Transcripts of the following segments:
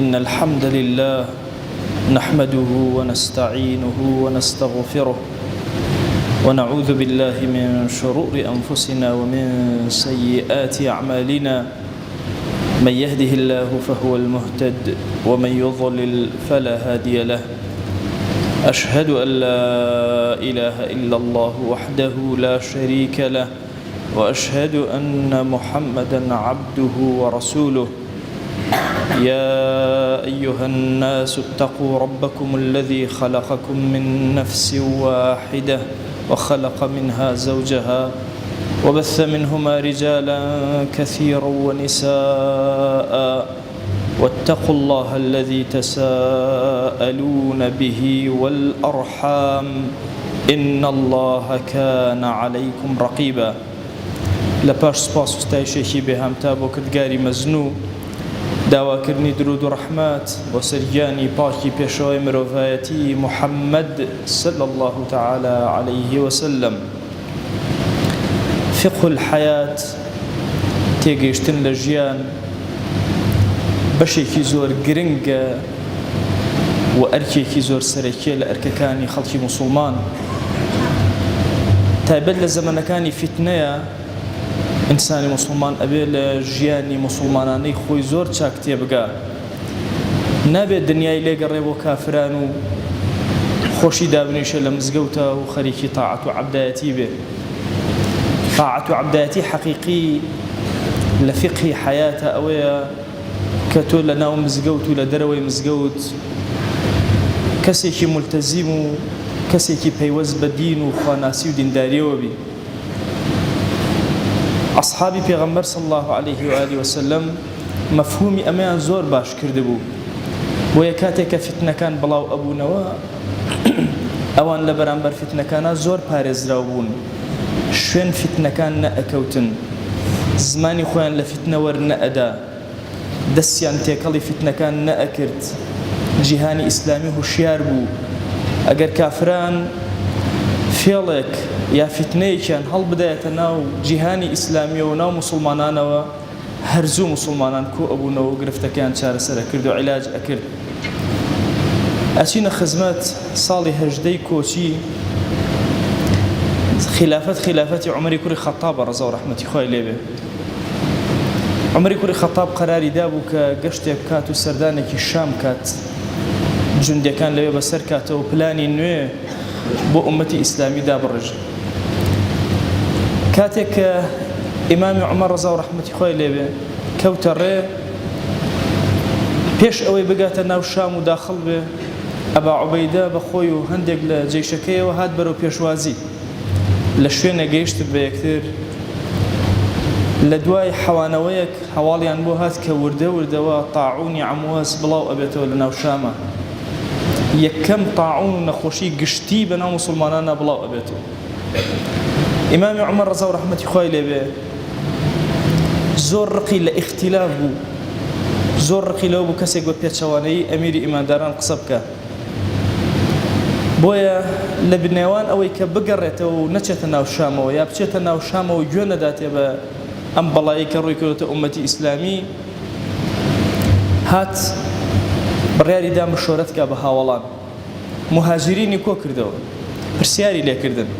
إن الحمد لله نحمده ونستعينه ونستغفره ونعوذ بالله من شرور أنفسنا ومن سيئات أعمالنا من يهده الله فهو المهتد ومن يضلل فلا هادي له أشهد أن لا إله إلا الله وحده لا شريك له وأشهد أن محمدا عبده ورسوله يا أيها الناس اتقوا ربكم الذي خلقكم من نفس واحدة وخلق منها زوجها وبث منهما رجالا كثيرا ونساء واتقوا الله الذي تساءلون به والأرحام إن الله كان عليكم رقيبا. لپاش سپاس و ستایشێکی بێهامتا بۆ کردگاری مەزنوو داواکردنی درود و ڕەحمەت بۆ سەرگیانی پاکی پێشەوەی مرۆڤایەتی محەممەد صلی الله تعالی عليه وسلم. فقه الحیات تێگەیشتن لە ژیان بەشێکی زۆر گرنگە و ئەرکێکی زۆر سەرەکیە لە ئەرکەکانی خەڵکی موسڵمان. تایبەت لە زەمانەکانی فیتنەیە ئینسانی موسڵمان ئەبێ لە ژیانی موسڵمانانەی خۆی زۆر چاک تێبگا، نابێت دنیای لێگەڕێ بۆ کافران و خۆشی دابنیشە لە مزگەوتە و خەریکی تاعەت و عەبدایەتی بێ. تاعەت و عەبدایەتی حەقیقی لە فقهی حەیاتە ئەوەیە کە تۆ لە ناو مزگەوت و لە دەرەوەی مزگەوت کەسێکی مولتەزیم و کەسێکی پەیوەست بە دین و خواناسی و دینداریەوە بی. ئەصحابی پێغەمبەر صلی الله عليه وآله وسلم مەفهومی ئەمەیان زۆر باش کردبوو، بۆیە کاتێک کە فتنەکان بڵاو ئەبوونەوە ئەوان لە بەرامبەر فتنەکانە زۆر پارێزراو بوون، شوێن فتنەکان نەئەکەوتن، زمانی خۆیان لە فتنە وەرنەئەدا، دەستیان تێکەڵی فتنەکان نەئەکرد. جیهانی ئیسلامی هوشیار بوو ئەگەر کافران فێڵێک یا فتنەیەکیان هەڵبدایەتە ناو جیهانی ئیسلامیە و ناو موسڵمانانەوە هەرزوو موسڵمانان کۆ ئەبوونەوە و گرفتەکەیان چارەسەرە کرد و عیلاج ئەکرد. ئەچینە خزمەت ساڵی هەژدەی کۆچی خلافەتی عومەری کوڕی خەتابە ڕەزا و ڕەحمەتی خوای لێبێ. عومەری کوڕی خەتاب قەراری دابوو کە گەشتێک بکات و سەردانێکی شام کات، جوندەکان لەوێ بەسەر کاتەوە و پلانی نوێ بۆ ئومەتی ئیسلامی دابڕژ. کاتێک کە ئیمامی عومەر ڕەزا و ڕەحمەتی خوای لێبێ کەوتە ڕێ، پێش ئەوەی بگاتە ناو شام و داخڵ بێ، ئەبا عوبەیدە بە خۆی و هەندێک لە جەیشەکەیەوە هات بەرەو پێشوازی. لە شوێنە گەیشتت بە یەکتر، لە دوای حەوانەوەیەک هەواڵیان بۆ هات کە وردەوردەوە تاعونی عەمواس بڵاو ئەبێتەوە لە ناو شامە. یەکەم تاعون و نەخۆشی گشتی بە ناو موسڵمانانە بڵاو ئەبێتەوە. ئیمامی عومەر ڕەزا و ڕەحمەتی خوای لێبێ زۆر ڕقی لە ئیختیلاف بوو، زۆر ڕقی لەوە بوو کەسێک بە پێچەوانەیی ئەمیری ئیمانداران قسە بکە. بۆیە لە بنێوان ئەوەی کە بگەڕێتەوە و نەچێتە ناو شامەوە یا بچێتە ناو شامەوە و گوێ نەداتێ بە ئەم بەڵایی کە ڕووی کردوتە ئومەتی ئیسلامی، هات بڕیاری دا مشۆرەت کا بە هاوڵان. مهاجرینی کۆ کردەوە، پرسیاری لێکردن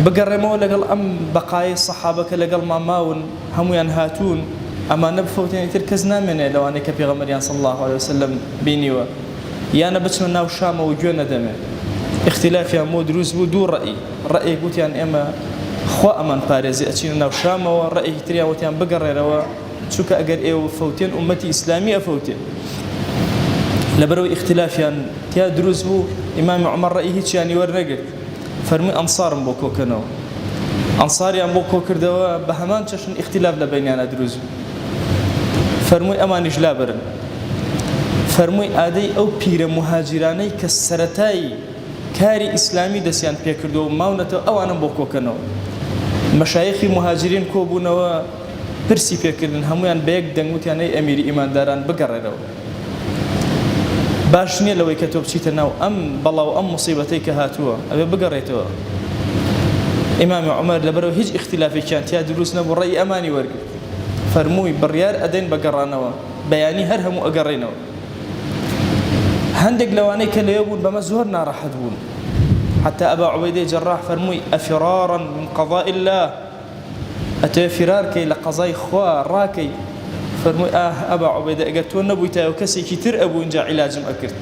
بگەڕێمەوە لەگەڵ ئەم بەقایە سەحابەکە لەگەڵ ماماون هەمویان هاتوون، ئەمانە بفەوتێنی تر کەس نامێنێ لەوانەیە کە پێغەمبەریان صلی الله عليه وسلم بینیوە، یانە بچمە ناو شامەوە گوێ نەدەمێ. اختلافیان بۆ دروست بوو، دوو ڕەئیەک گوتیان ئێمە خوا ئەمان پارێزی ئەچینە ناو شامەوە، ڕەئیەکی تریان وتیان بگەڕێرەوە چونکە ئەگەر ئێوە فەوتێن ئومەتی ئیسلامی ئەفەوتێ. لەبەرەوەی اختلافیان تیا دروست بوو، ئیمامی عومەر ڕەئی هیچیانی وەرنەگرت، فەرمووی ئەنسارم بۆ کۆکەنەوە. ئەنساریان بۆ کۆکردەوە، بە هەمان چەشن اختلاف لە بەینیانە دروست بوو. فەرمووی ئەمانیش لابرن. فەرمووی ئادەی ئەو پیرە مهاجرانەی کە سەرەتای کاری ئیسلامی دەستیان پێکردەوە و ماونەتەوە ئەوانم بۆ کۆکەنەوە. مەشایخی مهاجرین کۆبوونەوە پرسی پێکردن، هەمویان بە یەک دەنگ وتیان ئەی ئەمیری ئیمانداران بگەڕێرەوە، باش نییە لەوەی کە تۆ بچیتە ناو ئەم بەڵاو ئەم مصیبەتەی کە هاتووە، ئەوێ بگەڕێتەوە. ئیمامی عومەر لەبەرەوە هیچ اختلافێکیان تیا دروست نەبوو، ڕێی ئەمانی وەرگرت. فەرمووی بڕیار ئەدەین بە گەڕانەوە، بەیانی هەر هەموو ئەگەڕێنەوە هەندێک لەوانەی کە لێو بوون بەمە زۆر ناڕەحەت بوون حتى أبا عبيدة جراح فرموي أفرارا من قضاء الله أتى فراركي لقضاء خوا راكي فرموي أبا عبيدة قلت تو نبويتا وكسي كتير أبو إنجا علاج مأكد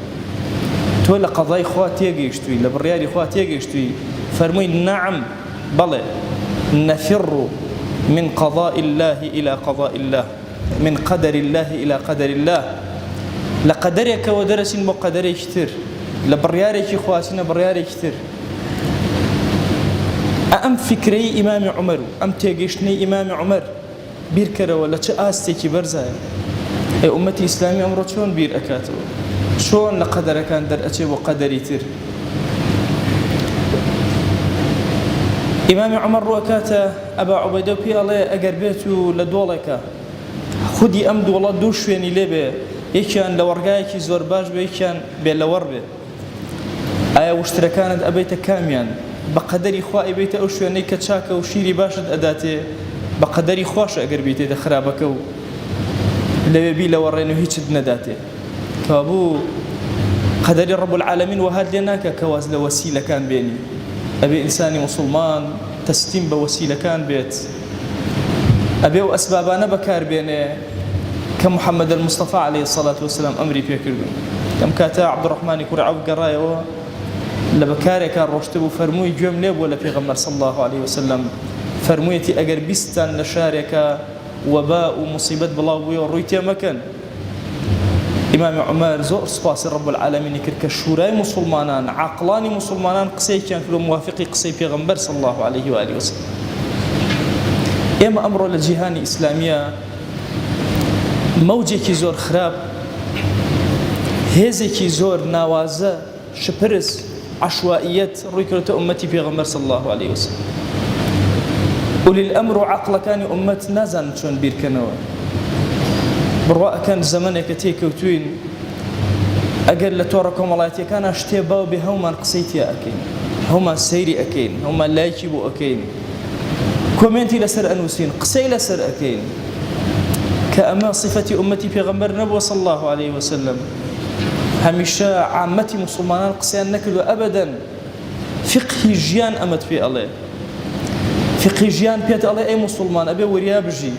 تو لقضاء خوا تيجيشتوي لبريالي خوا تيجيشتوي فرموي نعم بلى نفر من قضاء الله إلى قضاء الله من قدر الله إلى قدر الله لقدرك ودرس وقدرك كتير لبريارك خواسنا بريارك كتير أم فكري إمام عمر أم تيجيشني إمام عمر بير كرا ولا تأستي برزاي أمتي إسلامي أمر شلون بير أكاتو شلون لقدر كان در أتي وقدري تر إمام عمر وكاته أبا عبيدة بي الله أقربيته لدولك خدي أمد والله دوش ويني لبه يكان لورقايك زور باش به يكان بلور به آية واشتركانت أبيت كاميان بقدر إخوائي بيت أوشو يعني كتشاكا وشيري باشد أداتي بقدر إخواش أقر بيتي دخرابكو لو بي لورينو هيتش نداتي كابو قدر رب العالمين وهاد لناك كواز لوسيلة كان بيني أبي إنساني مسلمان تستيم بوسيلة كان بيت أبي وأسبابانا بكار بيني كمحمد المصطفى عليه الصلاة والسلام أمري بيكردون كم كاتا عبد الرحمن يكون عوف قرايا لبكاري كان روشتبو فرموي جوم ليب ولا بيغمر صلى الله عليه وسلم فرمويتي أجر بيستان لشارك وباء ومصيبة بلاوي ورويتي مكان إمام عمر زور سباس رب العالمين كرك الشوراي مسلمانان عقلاني مسلمانان قصي كان في الموافقي قصي بيغمبر صلى الله عليه وآله وسلم إما أمر للجهان إسلامية موجي كي زور خراب هزي كي زور نوازة شبرس عشوائية ركرة أمتي بيغمبر صلى الله عليه وسلم أولي الأمر عقل كان أمت نازن شون بير كنوا برواء كان زمانه كتيك وتوين أقل لتوركم الله كان اشتباو بهما قصيتي أكين هما سيري أكين هما لايكيبو أكين كومنتي لسر أنوسين قصي لسر أكين كأما صفة أمتي بيغمبر نبو صلى الله عليه وسلم هميشا عامتي مسلمان قصيان نكلو أبدا فقه جيان أمت في الله فقه جيان بيت الله أي مسلمان أبي وريابجي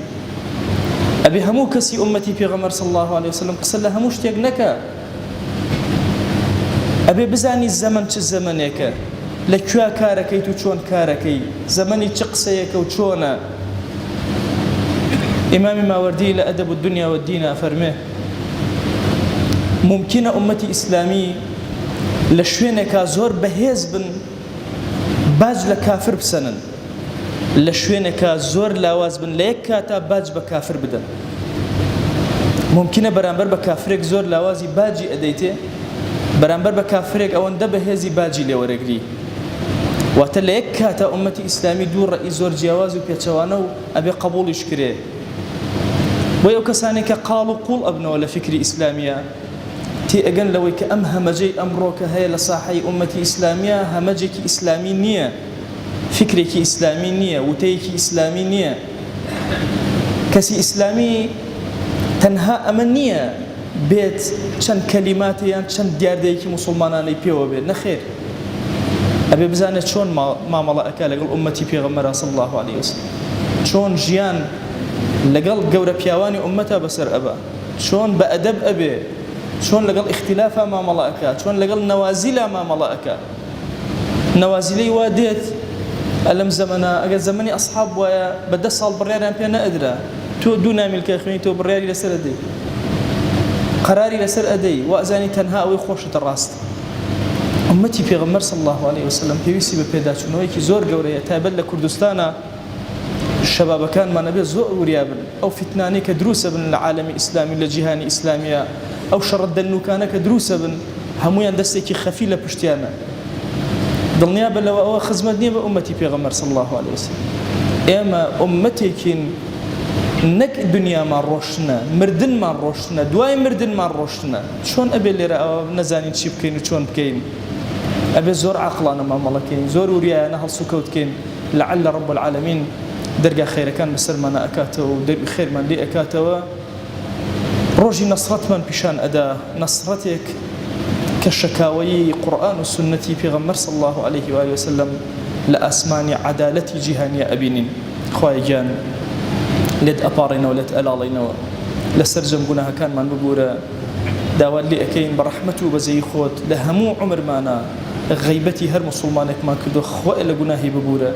أبي همو كسي أمتي في غمر صلى الله عليه وسلم قصر لها مشتاق نكا أبي بزاني الزمن چه زمنك لكوا كاركي تو چون كاركي زمني چقسيك وچونا إمام ماوردي لأدب الدنيا والدين أفرمه ممكن أمتي إسلامي لشوينك زور بهيز بن باج لكافر بسنن لشوينك زور لاواز بن ليك كاتا باج بكافر بدن ممكن برانبر بكافرك زور لاوازي باجي أديته برانبر بكافرك أو أن بهيزي باجي لورقلي واتليك كاتا أمتي إسلامي دور رئيس زور جوازي وبيتشوانو أبي قبول يشكره ويو كسانك قالوا قول أبنه ولا فكري إسلامية تي أجن لو كأم همجي أمرك هاي لصاحي أمتي إسلامية همجك إسلامي نية فكرك إسلامي نية وتيك إسلامي نية كسي إسلامي تنها أمنية بيت شن كلمات يعني شن ديار ديك مسلمان يبيو بيت نخير أبي بزانة شون ما ملا أكل قال أمتي بيغمرها صلى الله عليه وسلم شون جيان لقل جورا بيواني أمتها بسر أبا شون بأدب أبي شون لقل اختلافها ما ملائكة شون لقل نوازلها ما ملائكة نوازلي واديت ألم زمنا أجل زمني أصحاب وبدأ صال بريار أنا أدرى تو دون ملك أخواني تو برياري لسر أدي قراري لسر أدي وأزاني تنها أو خوشة الراست أمتي في غمر صلى الله عليه وسلم في ويسي ببيدات شنو كي زور جورية تابل لكردستان الشباب كان ما نبي زور وريابن أو فتناني كدروس ابن العالم الإسلامي لجهاني إسلامية أو شرد النو كان كدروس ابن همويان دستيكي خفيلة بشتيانا ضلنيا بلا أو خزمتني بأمتي في غمر صلى الله عليه وسلم إما أمتي كين نك الدنيا ما روشنا مردن ما روشنا دواي مردن ما روشنا شون أبي اللي رأى نزاني تشيب كين وشون بكين أبي زور عقلانا ما ملكين زور وريانا هالسكوت كين لعل رب العالمين درجة خير كان بسر ما أكاته ودرب خير من لي أكاته ڕۆژی نەسرەتمان پیشان ئەدا، نەسرەتێک کە شەکاوەی قورئان و سنەتی پێغەمبەر صلی الله عليه و آله وسلم لە ئاسمانی عەدالەتی جیهانیە ئەبینین. خوای گیان لێت ئەپاڕێنەوە، لێت ئەلاڵێنەوە، لەسەر جەم گوناهەکانمان ببورە، داوات لێ ئەەکەین بە ڕەحمەت و بەزەی خۆت لە هەموو عومرمانە غەیبەتی هەر موسڵمانێکمان کردو خوای لە گوناهی ببورە.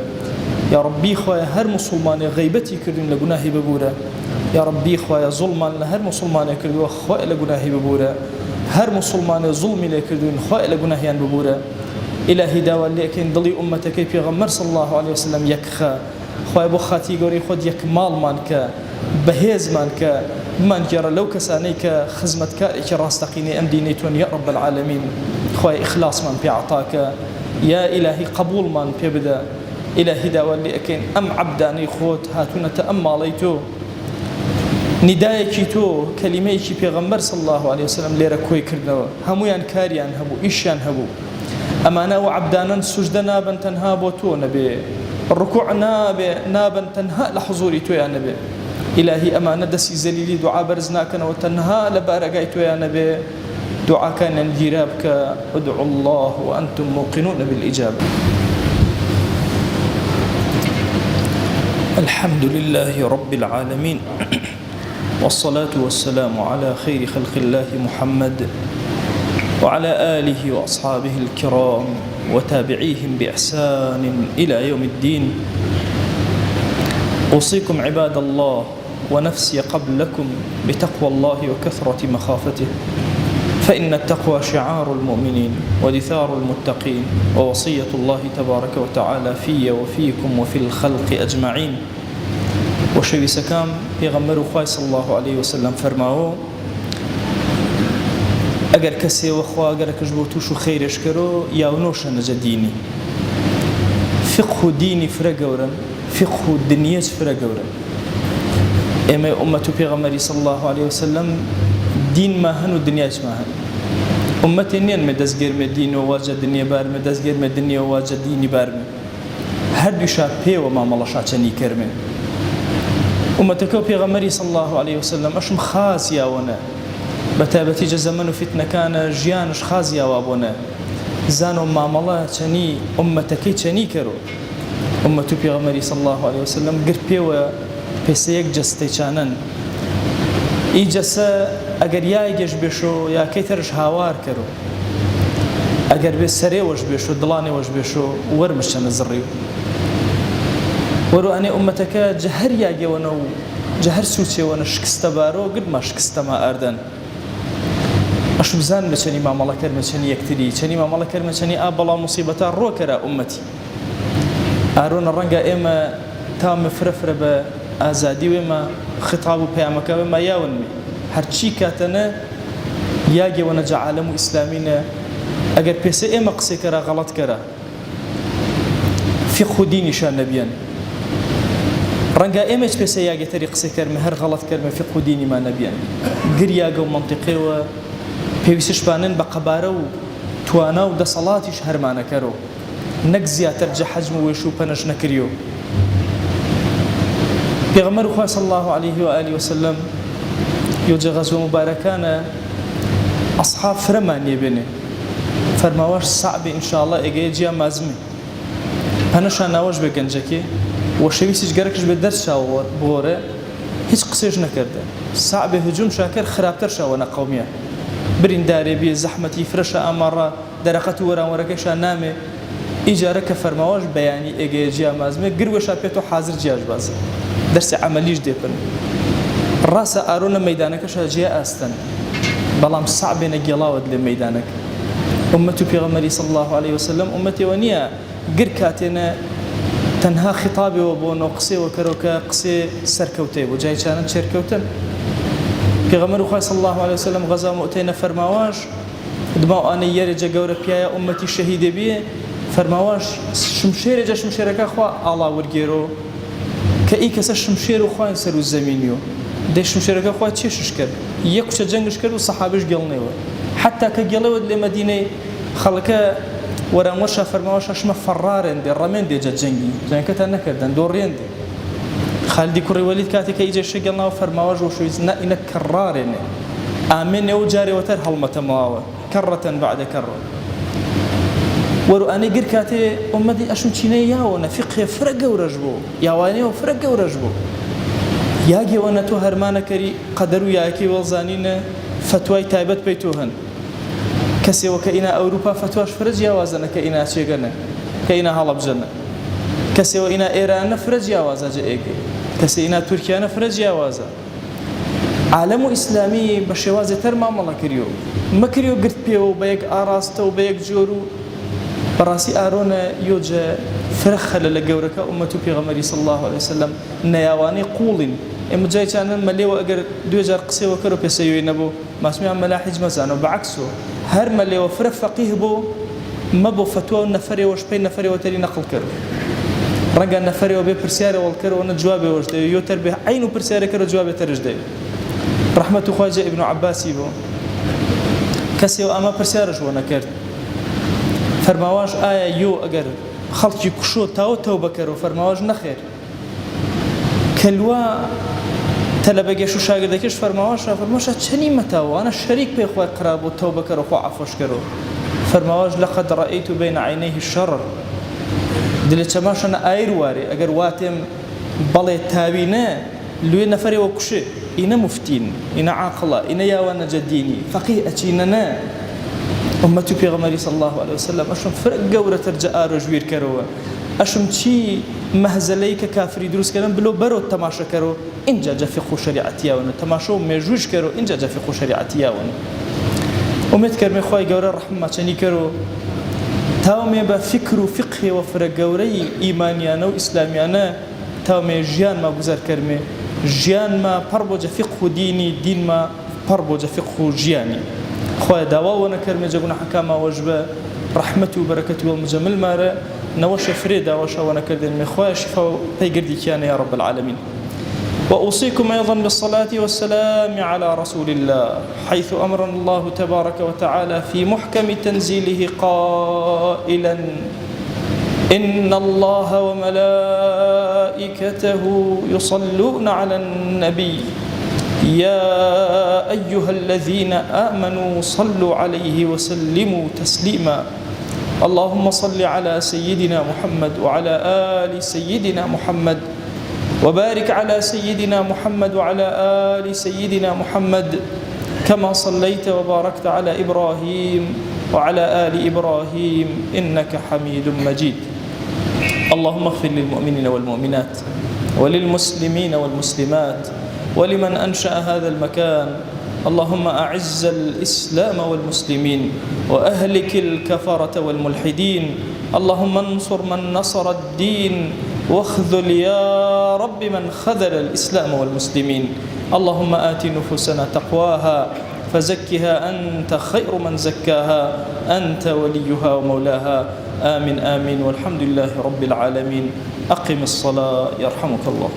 یا ربی خوای هەر موسڵمانێک غەیبەتی کردین لە گوناهی ببورە. یا ربی خوای زوڵمان لە هەر موسڵمانێک کردووە خوای لە گوناهی ببورە. هەر موسڵمانێک زوڵمی لێ کردوین خوای لە گوناهیان ببورە. إلهی داوات لێ ئەەکەین دڵی ئومەتەکەی پێغەمبەر صلی الله عليه وسلم یەکخە. خوای بۆ خاتی گەورەی خۆت یەک ماڵمان کە، بەهێزمان کە، بمانگێڕە لەو کەسانەی کە خزمەتکارێکی ڕاستەقینەی ئەم دینەی تۆن یا رب العالمین. خوای ئیخلاسمان پێ عەتاکە، یا ئیلاهی قبوڵمان پێ بدە. إلهی داوات لێ ئەەکەین ئەم عەبدانەی خۆت هاتوونەتە ئەم ماڵەی تۆ، ندایەکی تۆ، کەلیمەیەکی پێغەمبەر صلی الله عليه وسلم لێرە کۆی کردنەوە، هەمویان کاریان هەبوو، ئیشیان هەبوو. ئەمانە و عەبدانن سوژدە نابن تەنها بۆ تۆ نەبێ، ڕکوع نابن تەنها لە حوزوری تۆیان نەبێ. إلهی ئەمانە دەستی زەلیلی دوعا بەرز ناکەنەوە تەنها لە بارەگای تۆیان نەبێ. دعاکانیان گیرا بکە، ادعوا الله وأنتم موقنون بالإجابة. الحمد لله رب العالمين، والصلاة والسلام على خير خلق الله محمد وعلى آله وأصحابه الكرام وتابعيهم بإحسان إلى يوم الدين. أوصيكم عباد الله ونفسي قبلكم بتقوى الله وكثرة مخافته، فإن التقوى شعار المؤمنين ودثار المتقين، ووصية الله تبارك وتعالى في وفيكم وفي الخلق أجمعين. وشوي سكام پیغمبر خوای صلی الله عليه وسلم فرماوه اگر کسی وخوا اگر کش بو توش خیرش کرو یا نوش نجدینی فقه دینی فرقورن فقه دنیاش فرقورن. اما امه پیغمبر صلی الله عليه وسلم دین ما هن و دنیاش ما هن. امتی نین مدزگیر می دین و واجد دنیا بار مدزگیر می دنیا و واجد دینی بار هر دوشا پی و ما ملاشا چنی کرمه. أمتك بيغمري صلى الله عليه وسلم أشم خازيا ونا بتابتي جزمن وفتنة كان جيانش خازيا وابونا زانو معاملة تني أمتك تني كرو. أمتو بيغمري صلى الله عليه وسلم قربي و بيسيك جستي كانن إيجسا أجر يايجش بشو يا كيترش هاوار كرو أجر بسري وش بشو ضلاني وش بشو ورمشان الزريو ورو أنا أمتك جهر ياجي ونو جهر سوتي ونو شكست بارو قد ما شكست ما أردن أشوف زان مشاني ما ملك مشاني يكتري شاني ما ملك مشاني أبلا مصيبة روكرا أمتي أرون الرنجة إما تام فرفر بأزادي وما خطاب بيامك وما ياونمي هرشي كاتنا ياجي ونجا عالم إسلامينا أجر بس إما قصي كرا غلط كرا في خديني شان نبيان رنجا إيمج بس ياجي طريق سكر مهر غلط كرمة في قديني ما نبيان قريا جو منطقي و بيوسش بانن بقبارة وتوانا ودا صلاتي شهر ما نكرو نجزيا ترجع حجم ويشوف نج نكريو. بيغمر خواه صلى الله عليه وآله وسلم يوجد غزوة مباركانا أصحاب فرمان يبني فرماواش صعب إن شاء الله إجي جيا مازمي هنشان نواش بجنجكي وشويسيش جركش بدرس شاور بوره هیچ قصيش نكرده صعب هجوم شاكر خرابتر شاونا قومية برين داري بي زحمتي فرشة أمارة درقة وركش نامي إيجارك فرماواش بياني إيجي جيا مازمي قروش بيتو حاضر جياج باز درس عمليش ديبن راس أرونا ميدانك جيا أستن بلام صعب نجلاود لميدانك. أمتي بيغمري صلى الله عليه وسلم أمتي ونيا قركاتنا تنها خطابي وبون وقصي وكروكا قصي سركوتي وجاي كانت شركوتن. بيغمر خواه صلى الله عليه وسلم غزا مؤتينا فرماواش دماء أنا يرجع جورا بيا أمتي الشهيدة بيه فرماواش شمشير جا شمشيرك أخوة الله ورجيرو كأي كسر شمشير وخوان سرو الزمينيو ده شمشيرك أخوة تشيش كر يكش جنگش كر وصحابش قلنيو حتى كجلود لمدينة خلقه وران ورشا فرماواش أشما فرارن دي الرمين دي جا جنگي جان كتا نكردن دورين دي خالدي كوري وليد كاتي كيجي شقلنا وفرماواش وشو يزنا إنك كرارن ئامێنێ و جارێوەتر هەڵمەتەمەوە کەڕەتەن بەعدە کەڕە وەرو ئەنەی گر کاتێ ئومەتی ئەشم چینەی یاوەنە فقهێ فرە گەورەش بوو یاوانەوە فرە گەورەش بوو یاگێوەنە تۆ هەرمانەکەری قەدەر و یاکی وەڵزانینە فتوای تایبەت پێی تۆ هەن کەسێوە کە ئینا ئەوروپا فتواش فرە جیاوازەنە کە ئینا چێگەنە کە ئینا هەڵەبجەنە کەسێوە ئینا ئێرانە فرە جیاوازە جە ئێگە کەسێ ئینا تورکیانە فرە جیاوازە عالم و ئیسلامی بە شێوازێ تەر مامەڵە کردیۆ مەکریۆ گرت پێوە بە یەک ئاراستە و بە یەک جۆر و بەڕاستی ئارۆنە یۆجە فرەخەلە لە گەورەکە ئومەت و پێغەمبەری صلی الله عليه وسلم نەیاوانەی قوڵین ئێمە جایچانن مەلێوە ئەگەر 2000 قسەوە کەرۆ پێسەوێ نەبوو ماسمیان مەلاحیج مەزانەوە بەعکسۆ هەر مەلێوە فرە فەقیه بوو مەبوو فتوە و نەفەرێوەش پێی نەفەرێوە تەری نەقڵ کرد ڕەنگە نەفەرێوە بێ پرسیارە وەڵکەرەوە نە جوابێوەش دەوێت یۆ تەر بێ عین و پرسیارەکەرە جوابێ تەرش دەوێت ڕەحمەت و خواجە ئیبن عەباسی بوو کەسێوە ئەمە پرسیارش بۆ نەکرد فەرماواش ئایا یۆ ئەگەر خەڵکی کوشۆ تاوە تەوبە کەرەوە فەرماواش نەخێر کەلوا تەلەبەگەش و شاگردەکەش فەرماواشە فەرماشە چەنی مەتاوە ئەنە شەریک پێی خۆی قرار بۆ تەوبە کەرەوە خۆ عەفوش کەرەوە فەرماواش لەقەد ڕەئەیت بەین عەینەیه الشەڕ دلێ چەماشەنە ئایر وارێ ئەگەر واتێم بەڵێ تاوینە لوێ نەفەرێوە کوشێ ئینە مفتین ئینە عاقڵە ئینە یاوانە جەدینی فەقیه ئەچینە نە ئومەت و پێغەمبەری صلی الله عليه وسلم ئەشم فرە گەورەتر جە ئارۆ ژویر کەرەوە ئەشم چی مەهزەلەی کە کافری دروستکردن بلۆ بەرەوە تەماشە کەرەوە اینجا جە فقه و شریعەتیاونە تەماشە و مێژووش کەرەوە اینجا جە فقه و شریعەتیاونە ئومێد کەرمێ خوای گەورە ڕەحمە چەنی کەرەوە تاومێ بە فکر و فقهێوە فرە گەورەی ئیمانیانە و ئیسلامیانە تاومێ ژیانما گوزەر کەرمێ ژیانما پڕ بۆ جە فقه و دینی دینما پڕ بۆ جە فقه و ژیانی خوای داواوە نەکەرمێ جە گوناحەکاماوەش بە ڕەحمەت و بەرەکەت و مجەمل مارە نوش فريدة وشوانا كردين مخواه شفا بيقردي كان يا رب العالمين وأوصيكم أيضا بالصلاة والسلام على رسول الله حيث أمرنا الله تبارك وتعالى في محكم تنزيله قائلا إن الله وملائكته يصلون على النبي يا أيها الذين آمنوا صلوا عليه وسلموا تسليما اللهم صل على سيدنا محمد وعلى آل سيدنا محمد وبارك على سيدنا محمد وعلى آل سيدنا محمد كما صليت وباركت على إبراهيم وعلى آل إبراهيم إنك حميد مجيد اللهم اغفر للمؤمنين والمؤمنات وللمسلمين والمسلمات ولمن أنشأ هذا المكان اللهم أعز الإسلام والمسلمين وأهلك الكفرة والملحدين اللهم انصر من نصر الدين واخذل يا رب من خذل الإسلام والمسلمين اللهم آت نفوسنا تقواها فزكها أنت خير من زكاها أنت وليها ومولاها آمين آمين والحمد لله رب العالمين أقم الصلاة يرحمك الله